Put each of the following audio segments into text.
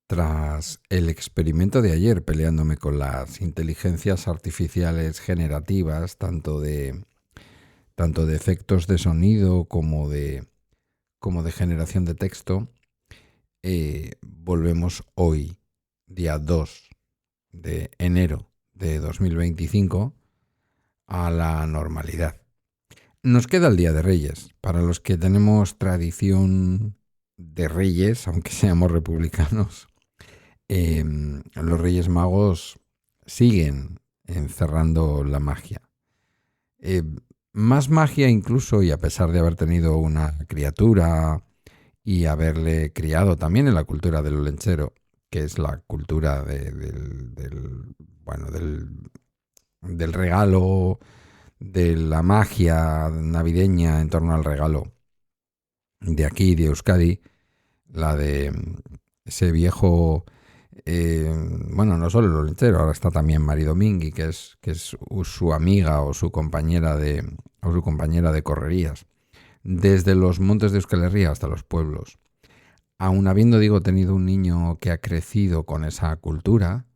Tras el experimento de ayer peleándome con las inteligencias artificiales generativas, tanto de efectos de sonido como de generación de texto, volvemos hoy, día 2 de enero de 2025, a la normalidad. Nos queda el Día de Reyes. Para los que tenemos tradición de Reyes, aunque seamos republicanos, los Reyes Magos siguen encerrando la magia. Más magia incluso, y a pesar de haber tenido una criatura y haberle criado también en la cultura del olenchero, que es la cultura del regalo, de la magia navideña en torno al regalo de aquí, de Euskadi, la de ese viejo, no solo el olenchero, ahora está también Mari Domingui, que es su amiga o su compañera de correrías, desde los montes de Euskal Herria hasta los pueblos. Aun habiendo, tenido un niño que ha crecido con esa cultura,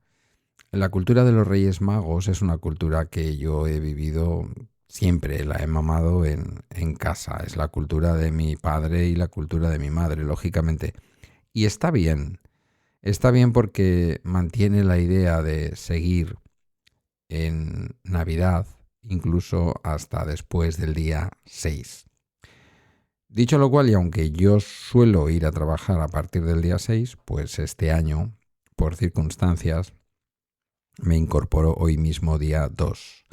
la cultura de los Reyes Magos es una cultura que yo he vivido siempre, la he mamado en casa. Es la cultura de mi padre y la cultura de mi madre, lógicamente. Y está bien porque mantiene la idea de seguir en Navidad, incluso hasta después del día 6. Dicho lo cual, y aunque yo suelo ir a trabajar a partir del día 6, pues este año, por circunstancias, me incorporo hoy mismo día 2.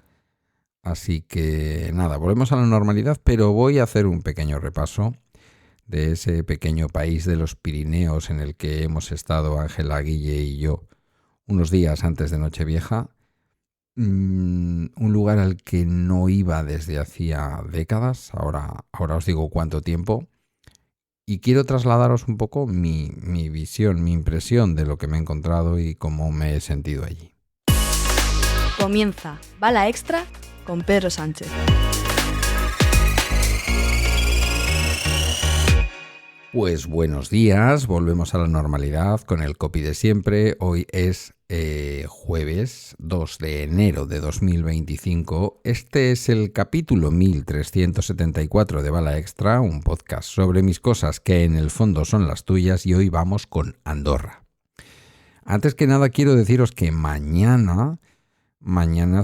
Así que nada, volvemos a la normalidad, pero voy a hacer un pequeño repaso de ese pequeño país de los Pirineos en el que hemos estado Ángela, Guille y yo unos días antes de Nochevieja. Un lugar al que no iba desde hacía décadas, ahora os digo cuánto tiempo, y quiero trasladaros un poco mi visión, mi impresión de lo que me he encontrado y cómo me he sentido allí. Comienza Bala Extra con Pedro Sánchez. Pues buenos días, volvemos a la normalidad con el copy de siempre. Hoy es jueves 2 de enero de 2025. Este es el capítulo 1374 de Bala Extra, un podcast sobre mis cosas que en el fondo son las tuyas, y hoy vamos con Andorra. Antes que nada quiero deciros que mañana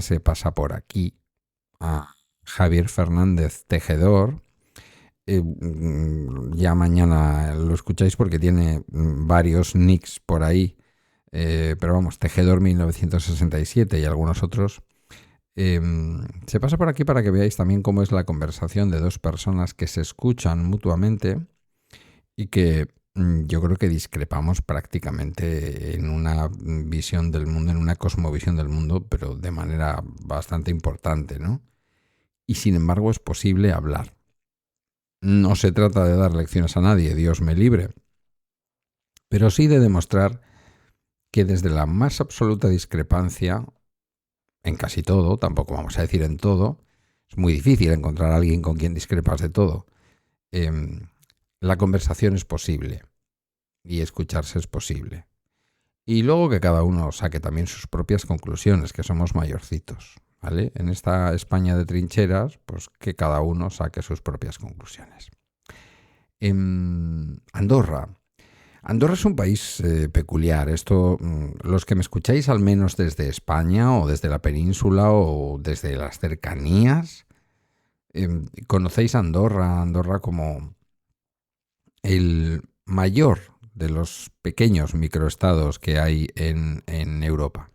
se pasa por aquí a Javier Fernández Tejedor. Ya mañana lo escucháis porque tiene varios nicks por ahí, pero vamos, Tejedor 1967 y algunos otros. Se pasa por aquí para que veáis también cómo es la conversación de dos personas que se escuchan mutuamente y que yo creo que discrepamos prácticamente en una visión del mundo, en una cosmovisión del mundo, pero de manera bastante importante, ¿no? Y sin embargo es posible hablar. No se trata de dar lecciones a nadie, Dios me libre, pero sí de demostrar que desde la más absoluta discrepancia, en casi todo, tampoco vamos a decir en todo, es muy difícil encontrar a alguien con quien discrepas de todo, la conversación es posible y escucharse es posible. Y luego que cada uno saque también sus propias conclusiones, que somos mayorcitos, ¿vale? En esta España de trincheras, pues que cada uno saque sus propias conclusiones. Andorra. Andorra es un país peculiar. Esto, los que me escucháis al menos desde España o desde la península o desde las cercanías, conocéis Andorra como el mayor de los pequeños microestados que hay en Europa.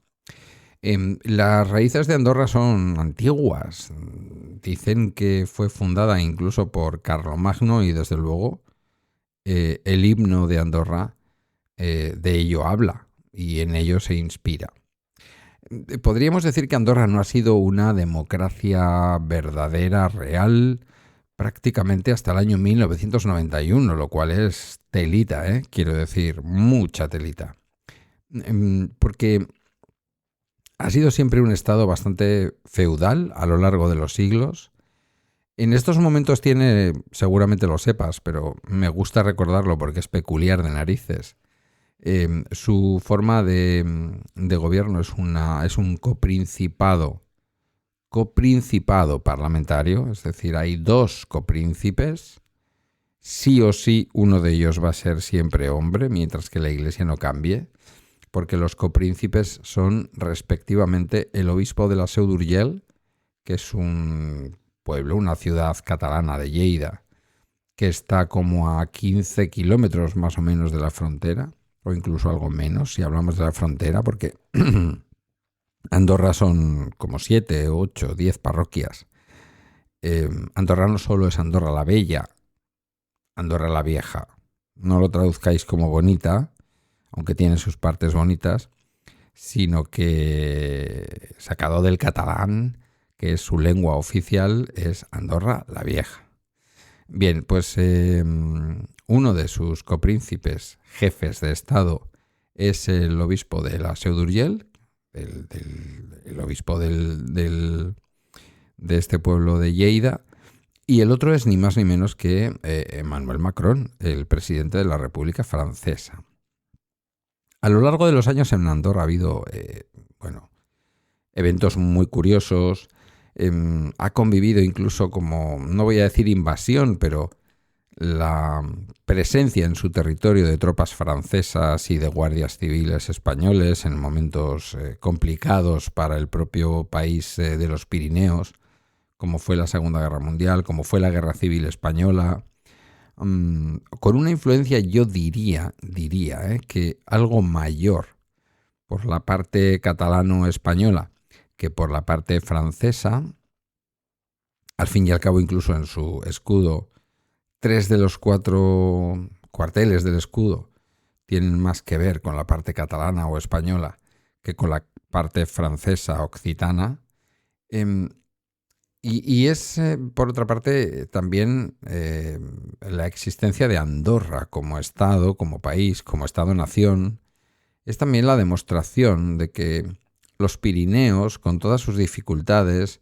Las raíces de Andorra son antiguas. Dicen que fue fundada incluso por Carlomagno y desde luego el himno de Andorra de ello habla y en ello se inspira. Podríamos decir que Andorra no ha sido una democracia verdadera, real, prácticamente hasta el año 1991, lo cual es telita, quiero decir, mucha telita. Porque ha sido siempre un estado bastante feudal a lo largo de los siglos. En estos momentos tiene, seguramente lo sepas, pero me gusta recordarlo porque es peculiar de narices, Su forma de gobierno es un coprincipado parlamentario, es decir, hay 2 copríncipes. Sí o sí, uno de ellos va a ser siempre hombre, mientras que la Iglesia no cambie, porque los copríncipes son respectivamente el obispo de la Seu d'Urgell, que es un pueblo, una ciudad catalana de Lleida, que está como a 15 kilómetros más o menos de la frontera, o incluso algo menos si hablamos de la frontera, porque Andorra son como 7, 8, 10 parroquias. Andorra no solo es Andorra la Bella, Andorra la Vieja. No lo traduzcáis como bonita, aunque tiene sus partes bonitas, sino que sacado del catalán, que es su lengua oficial, es Andorra la Vieja. Bien, pues uno de sus copríncipes, jefes de Estado, es el obispo de la Seu d'Urgell, el obispo de este pueblo de Lleida, y el otro es ni más ni menos que Emmanuel Macron, el presidente de la República Francesa. A lo largo de los años en Andorra ha habido eventos muy curiosos. Ha convivido incluso como, no voy a decir invasión, pero la presencia en su territorio de tropas francesas y de guardias civiles españoles en momentos complicados para el propio país de los Pirineos, como fue la Segunda Guerra Mundial, como fue la Guerra Civil Española, con una influencia, yo diría que algo mayor por la parte catalano-española que por la parte francesa. Al fin y al cabo, incluso en su escudo, 3 de los 4 cuarteles del escudo tienen más que ver con la parte catalana o española que con la parte francesa occitana. Y es, por otra parte, también la existencia de Andorra como Estado, como país, como Estado-nación, es también la demostración de que los Pirineos, con todas sus dificultades,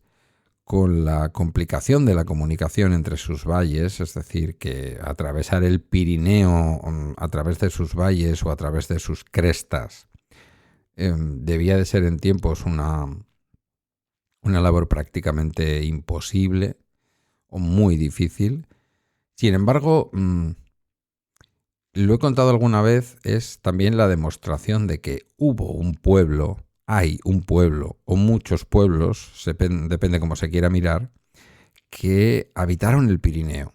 con la complicación de la comunicación entre sus valles, es decir, que atravesar el Pirineo a través de sus valles o a través de sus crestas debía de ser en tiempos una labor prácticamente imposible o muy difícil. Sin embargo, lo he contado alguna vez, es también la demostración de que hubo un pueblo, hay un pueblo o muchos pueblos, depende cómo se quiera mirar, que habitaron el Pirineo.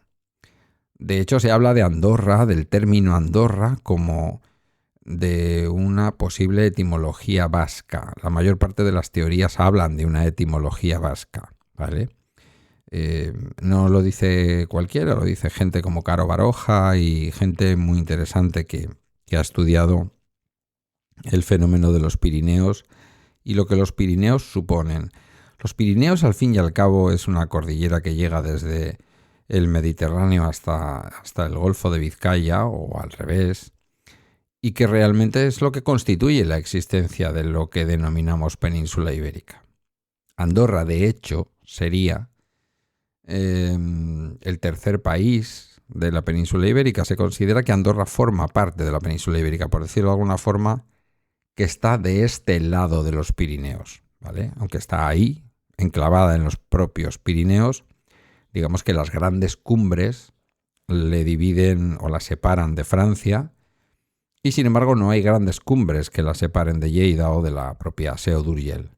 De hecho, se habla de Andorra, del término Andorra, como de una posible etimología vasca. La mayor parte de las teorías hablan de una etimología vasca, ¿vale? No lo dice cualquiera, lo dice gente como Caro Baroja y gente muy interesante que ha estudiado el fenómeno de los Pirineos y lo que los Pirineos suponen. Los Pirineos, al fin y al cabo, es una cordillera que llega desde el Mediterráneo hasta el Golfo de Vizcaya, o al revés, y que realmente es lo que constituye la existencia de lo que denominamos península ibérica. Andorra, de hecho, sería el tercer país de la península ibérica. Se considera que Andorra forma parte de la península ibérica, por decirlo de alguna forma, que está de este lado de los Pirineos, ¿vale? Aunque está ahí, enclavada en los propios Pirineos, digamos que las grandes cumbres le dividen o la separan de Francia, y sin embargo no hay grandes cumbres que la separen de Lleida o de la propia Seu d'Urgell.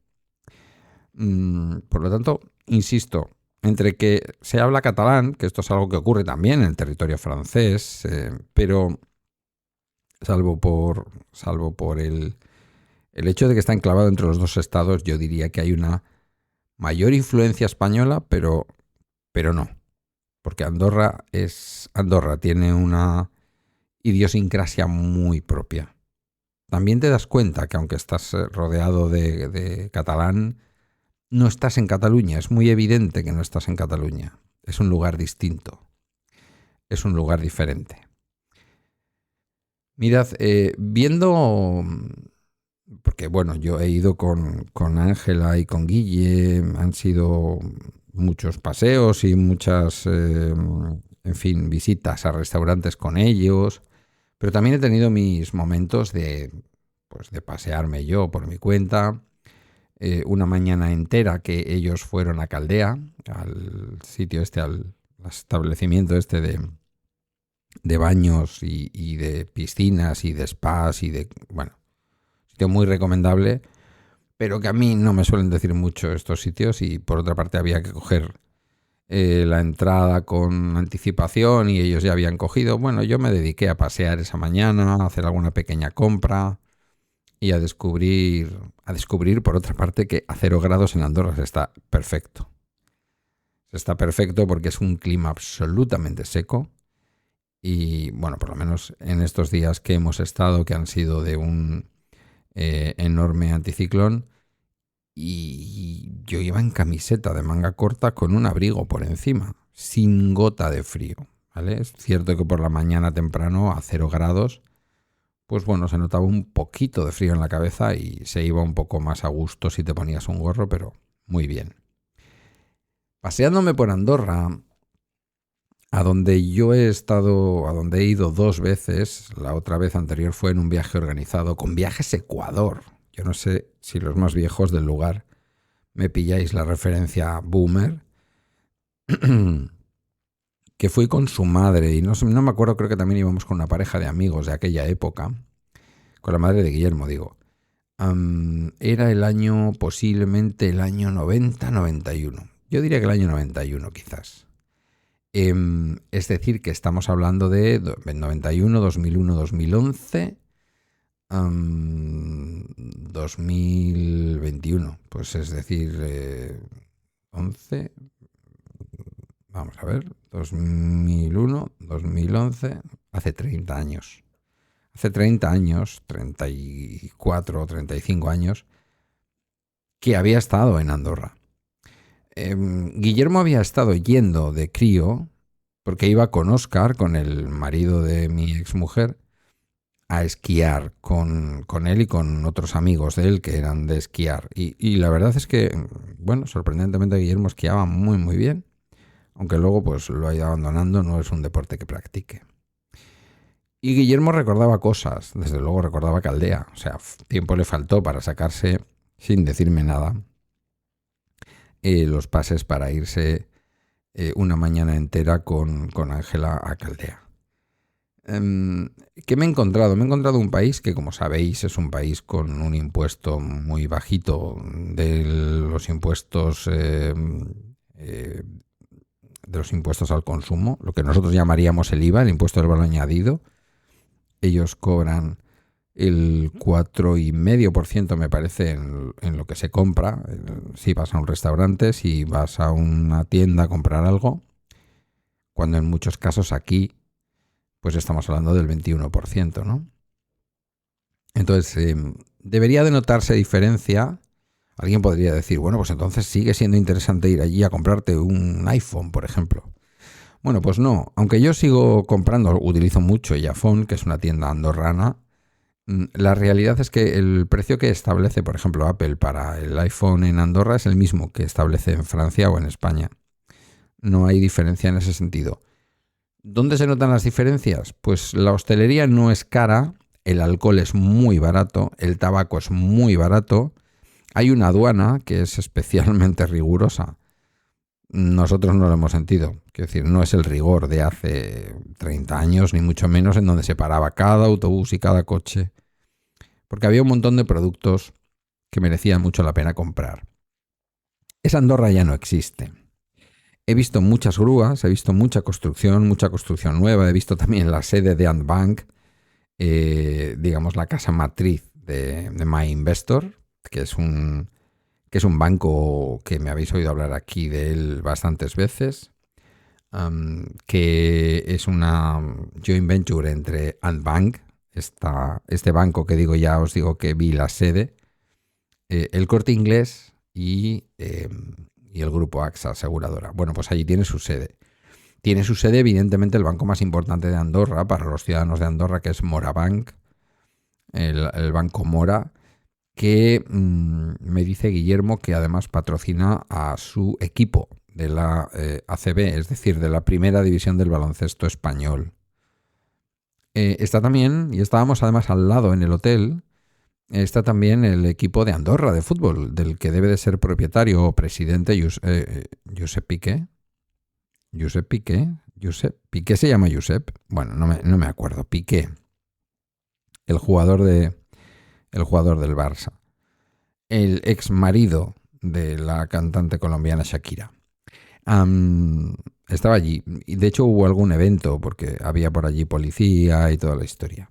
Por lo tanto, insisto, entre que se habla catalán, que esto es algo que ocurre también en el territorio francés, pero salvo por el hecho de que está enclavado entre los dos estados, yo diría que hay una mayor influencia española, pero no, porque Andorra tiene una idiosincrasia muy propia. También te das cuenta que aunque estás rodeado de catalán, no estás en Cataluña. Es muy evidente que no estás en Cataluña. Es un lugar distinto. Es un lugar diferente. Mirad, viendo... Porque bueno, yo he ido con Ángela y con Guille, han sido muchos paseos y muchas, visitas a restaurantes con ellos, Pero también he tenido mis momentos pues de pasearme yo por mi cuenta. Una mañana entera que ellos fueron a Caldea, al sitio al establecimiento de baños y de piscinas y de spas bueno, sitio muy recomendable, pero que a mí no me suelen decir mucho estos sitios y por otra parte había que coger la entrada con anticipación y ellos ya habían cogido. Bueno, yo me dediqué a pasear esa mañana, a hacer alguna pequeña compra y a descubrir por otra parte que a 0 grados en Andorra se está perfecto. Se está perfecto porque es un clima absolutamente seco y bueno, por lo menos en estos días que hemos estado, que han sido de un enorme anticiclón, y yo iba en camiseta de manga corta con un abrigo por encima, sin gota de frío, ¿vale? Es cierto que por la mañana temprano a 0 grados, pues bueno, se notaba un poquito de frío en la cabeza y se iba un poco más a gusto si te ponías un gorro, pero muy bien. Paseándome por Andorra, a donde yo he estado, a donde he ido 2 veces, la otra vez anterior fue en un viaje organizado con Viajes Ecuador. Yo no sé si los más viejos del lugar me pilláis la referencia boomer, que fui con su madre y no me acuerdo, creo que también íbamos con una pareja de amigos de aquella época, con la madre de Guillermo, digo. Era el año, posiblemente el año 90-91. Yo diría que el año 91 quizás. Es decir, que estamos hablando de 91, 2001, 2011... 2021, pues es decir, 11, vamos a ver, 2001, 2011, hace 30 años. Hace 30 años, 34 o 35 años, que había estado en Andorra. Guillermo había estado yendo de crío, porque iba con Óscar, con el marido de mi exmujer, a esquiar con él y con otros amigos de él que eran de esquiar. Y la verdad es que, bueno, sorprendentemente Guillermo esquiaba muy, muy bien. Aunque luego pues lo ha ido abandonando, no es un deporte que practique. Y Guillermo recordaba cosas, desde luego recordaba Caldea. O sea, tiempo le faltó para sacarse, sin decirme nada, los pases para irse una mañana entera con Ángela a Caldea. ¿Qué me he encontrado? Me he encontrado un país que, como sabéis, es un país con un impuesto muy bajito de los impuestos al consumo, lo que nosotros llamaríamos el IVA, el impuesto del valor añadido. Ellos cobran el 4,5%, me parece, en lo que se compra. Si vas a un restaurante, si vas a una tienda a comprar algo, cuando en muchos casos aquí pues estamos hablando del 21%, ¿no? Entonces, debería de notarse diferencia. Alguien podría decir, bueno, pues entonces sigue siendo interesante ir allí a comprarte un iPhone, por ejemplo. Bueno, pues no. Aunque yo sigo comprando, utilizo mucho Yafón, que es una tienda andorrana, la realidad es que el precio que establece, por ejemplo, Apple para el iPhone en Andorra es el mismo que establece en Francia o en España. No hay diferencia en ese sentido. ¿Dónde se notan las diferencias? Pues la hostelería no es cara, el alcohol es muy barato, el tabaco es muy barato, hay una aduana que es especialmente rigurosa. Nosotros no lo hemos sentido, quiero decir, no es el rigor de hace 30 años, ni mucho menos, en donde se paraba cada autobús y cada coche, porque había un montón de productos que merecían mucho la pena comprar. Esa Andorra ya no existe. He visto muchas grúas, he visto mucha construcción nueva, he visto también la sede de Antbank, digamos la casa matriz de My Investor, que es un banco que me habéis oído hablar aquí de él bastantes veces, que es una joint venture entre Antbank, este banco que digo, ya os digo que vi la sede, el Corte Inglés y el grupo AXA aseguradora. Bueno, pues allí tiene su sede. Tiene su sede, evidentemente, el banco más importante de Andorra para los ciudadanos de Andorra, que es Morabank, el Banco Mora, que me dice Guillermo que además patrocina a su equipo de la ACB, es decir, de la primera división del baloncesto español. Está también, y estábamos además al lado en el hotel, está también el equipo de Andorra de fútbol, del que debe de ser propietario o presidente Josep Piqué. Josep Piqué. Piqué se llama Josep. Bueno, no me acuerdo. Piqué. El jugador del Barça. El ex marido de la cantante colombiana Shakira. Estaba allí. Y de hecho hubo algún evento porque había por allí policía y toda la historia.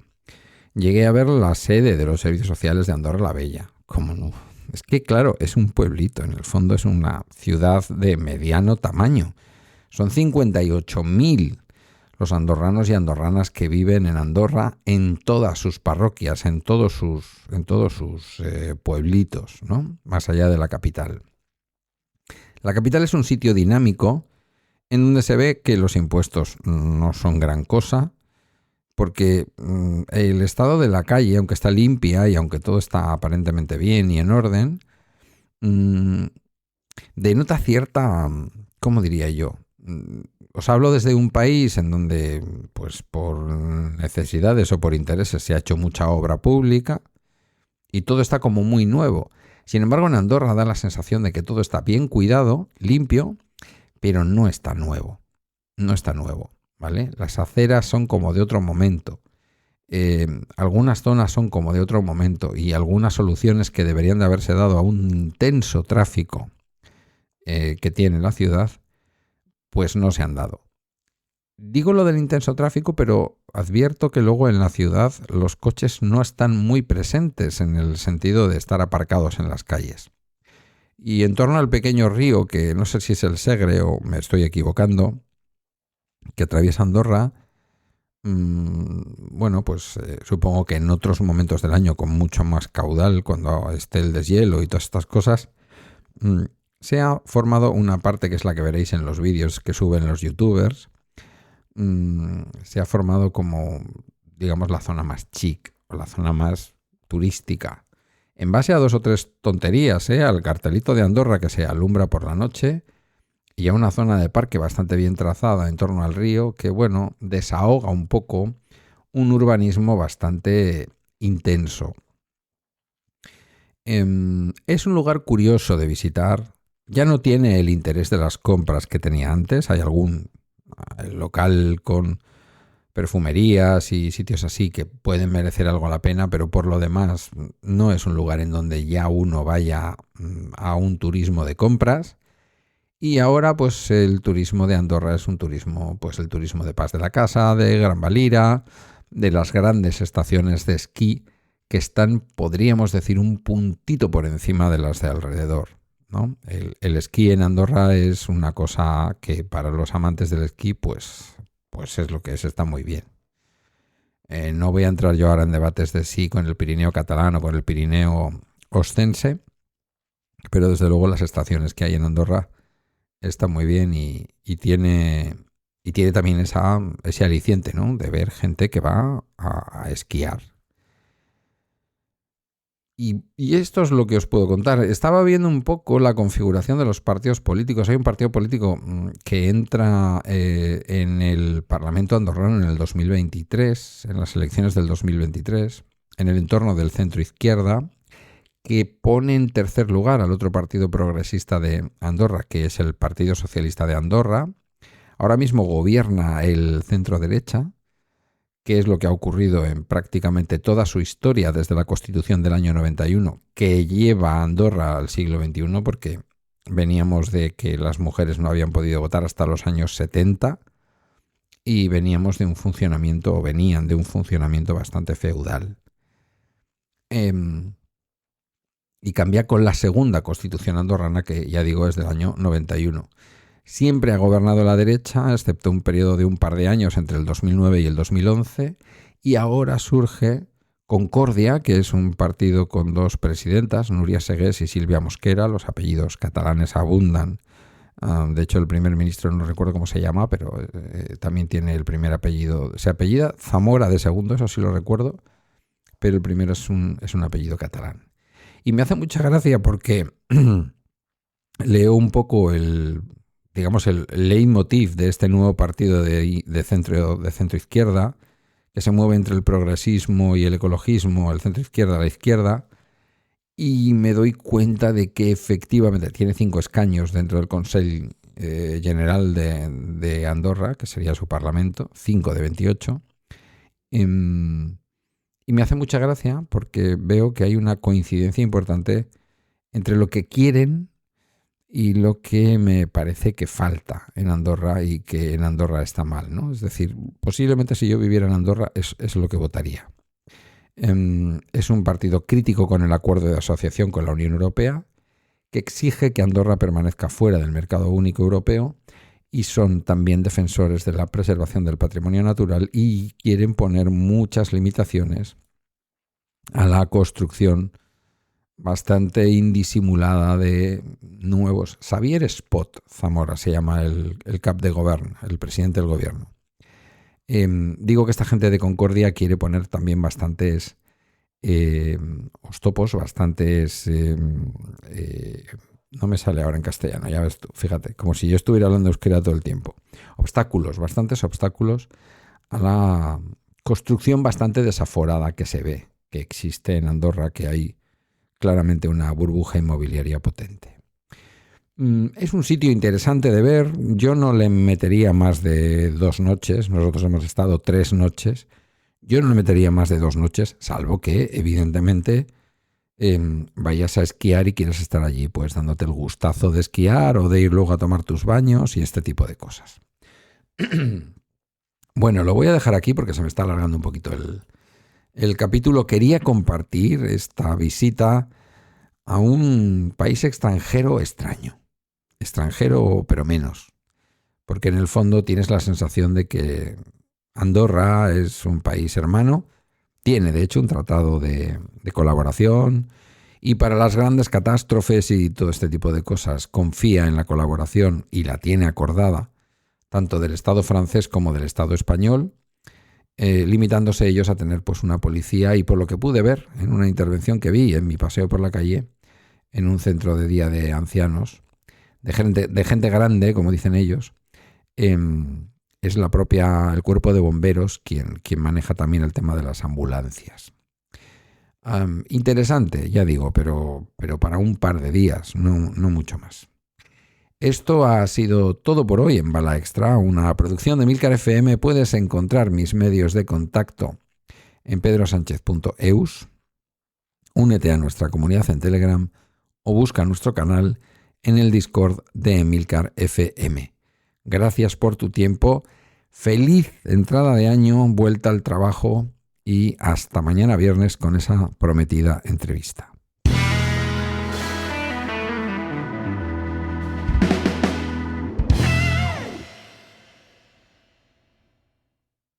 Llegué a ver la sede de los servicios sociales de Andorra la Bella. ¿Cómo no? Es que, claro, es un pueblito. En el fondo es una ciudad de mediano tamaño. Son 58.000 los andorranos y andorranas que viven en Andorra en todas sus parroquias, en todos sus pueblitos, ¿no? Más allá de la capital. La capital es un sitio dinámico en donde se ve que los impuestos no son gran cosa, porque el estado de la calle, aunque está limpia y aunque todo está aparentemente bien y en orden, denota cierta, ¿cómo diría yo? Os hablo desde un país en donde, pues por necesidades o por intereses, se ha hecho mucha obra pública y todo está como muy nuevo. Sin embargo, en Andorra da la sensación de que todo está bien cuidado, limpio, pero no está nuevo. No está nuevo, ¿vale? Las aceras son como de otro momento. Algunas zonas son como de otro momento y algunas soluciones que deberían de haberse dado a un intenso tráfico que tiene la ciudad, pues no se han dado. Digo lo del intenso tráfico, pero advierto que luego en la ciudad los coches no están muy presentes en el sentido de estar aparcados en las calles. Y en torno al pequeño río, que no sé si es el Segre o me estoy equivocando, que atraviesa Andorra, bueno, pues supongo que en otros momentos del año con mucho más caudal, cuando esté el deshielo y todas estas cosas, se ha formado una parte que es la que veréis en los vídeos que suben los youtubers. Se ha formado como, digamos, la zona más chic o la zona más turística. En base a 2 o 3 tonterías, al cartelito de Andorra que se alumbra por la noche y a una zona de parque bastante bien trazada en torno al río que, bueno, desahoga un poco un urbanismo bastante intenso. Es un lugar curioso de visitar. Ya no tiene el interés de las compras que tenía antes. Hay algún local con perfumerías y sitios así que pueden merecer algo la pena, pero por lo demás no es un lugar en donde ya uno vaya a un turismo de compras. Y ahora pues el turismo de Andorra es un turismo, pues el turismo de Pas de la Casa, de Gran Valira, de las grandes estaciones de esquí que están, podríamos decir, un puntito por encima de las de alrededor, ¿no? El esquí en Andorra es una cosa que para los amantes del esquí pues es lo que es, está muy bien. No voy a entrar yo ahora en debates de sí con el Pirineo catalán o con el Pirineo oscense, pero desde luego las estaciones que hay en Andorra están muy bien y tiene también ese aliciente, ¿no? De ver gente que va a esquiar. Y esto es lo que os puedo contar. Estaba viendo un poco la configuración de los partidos políticos. Hay un partido político que entra en el Parlamento andorrano en el 2023, en las elecciones del 2023, en el entorno del centro izquierda, que pone en tercer lugar al otro partido progresista de Andorra, que es el Partido Socialista de Andorra. Ahora mismo gobierna el centro derecha, que es lo que ha ocurrido en prácticamente toda su historia desde la Constitución del año 91, que lleva a Andorra al siglo XXI, porque veníamos de que las mujeres no habían podido votar hasta los años 70 y venían de un funcionamiento bastante feudal. Y cambia con la segunda Constitución andorrana, que ya digo es del año 91. Siempre ha gobernado la derecha, excepto un periodo de un par de años entre el 2009 y el 2011, y ahora surge Concordia, que es un partido con 2 presidentas, Núria Segués y Sílvia Mosquera. Los apellidos catalanes abundan. De hecho, el primer ministro no recuerdo cómo se llama, pero también tiene el primer apellido. Se apellida Zamora de segundo, eso sí lo recuerdo, pero el primero es un apellido catalán. Y me hace mucha gracia porque leo un poco el leitmotiv de este nuevo partido de centro izquierda, que se mueve entre el progresismo y el ecologismo, el centro-izquierda, la izquierda, y me doy cuenta de que efectivamente tiene 5 escaños dentro del Consell General de Andorra, que sería su parlamento, 5 de 28. Y me hace mucha gracia porque veo que hay una coincidencia importante entre lo que quieren y lo que me parece que falta en Andorra y que en Andorra está mal, ¿no? Es decir, posiblemente si yo viviera en Andorra es lo que votaría. Es un partido crítico con el acuerdo de asociación con la Unión Europea, que exige que Andorra permanezca fuera del mercado único europeo, y son también defensores de la preservación del patrimonio natural y quieren poner muchas limitaciones a la construcción bastante indisimulada de nuevos. Xavier Espot Zamora se llama el cap de govern, el presidente del gobierno. Digo que esta gente de Concordia quiere poner también bastantes ostopos, bastantes... no me sale ahora en castellano, ya ves tú, fíjate, como si yo estuviera hablando euskera todo el tiempo. Obstáculos, bastantes obstáculos a la construcción bastante desaforada que se ve, que existe en Andorra, que hay claramente una burbuja inmobiliaria potente. Es un sitio interesante de ver. Yo no le metería más de 2 noches. Nosotros hemos estado 3 noches. Yo no le metería más de 2 noches, salvo que, evidentemente, vayas a esquiar y quieras estar allí, pues dándote el gustazo de esquiar o de ir luego a tomar tus baños y este tipo de cosas. Bueno, lo voy a dejar aquí porque se me está alargando un poquito el capítulo. Quería compartir esta visita a un país extranjero extraño. Extranjero, pero menos. Porque en el fondo tienes la sensación de que Andorra es un país hermano. Tiene, de hecho, un tratado de colaboración. Y para las grandes catástrofes y todo este tipo de cosas, confía en la colaboración y la tiene acordada, tanto del Estado francés como del Estado español, limitándose ellos a tener pues una policía. Y por lo que pude ver en una intervención que vi en mi paseo por la calle, en un centro de día de ancianos, de gente grande, como dicen ellos, es el cuerpo de bomberos quien maneja también el tema de las ambulancias. Interesante, ya digo, pero para un par de días, no mucho más. Esto ha sido todo por hoy en Bala Extra, una producción de Emilcar FM. Puedes encontrar mis medios de contacto en pedrosanchez.eus, únete a nuestra comunidad en Telegram o busca nuestro canal en el Discord de Emilcar FM. Gracias por tu tiempo, feliz entrada de año, vuelta al trabajo y hasta mañana viernes con esa prometida entrevista.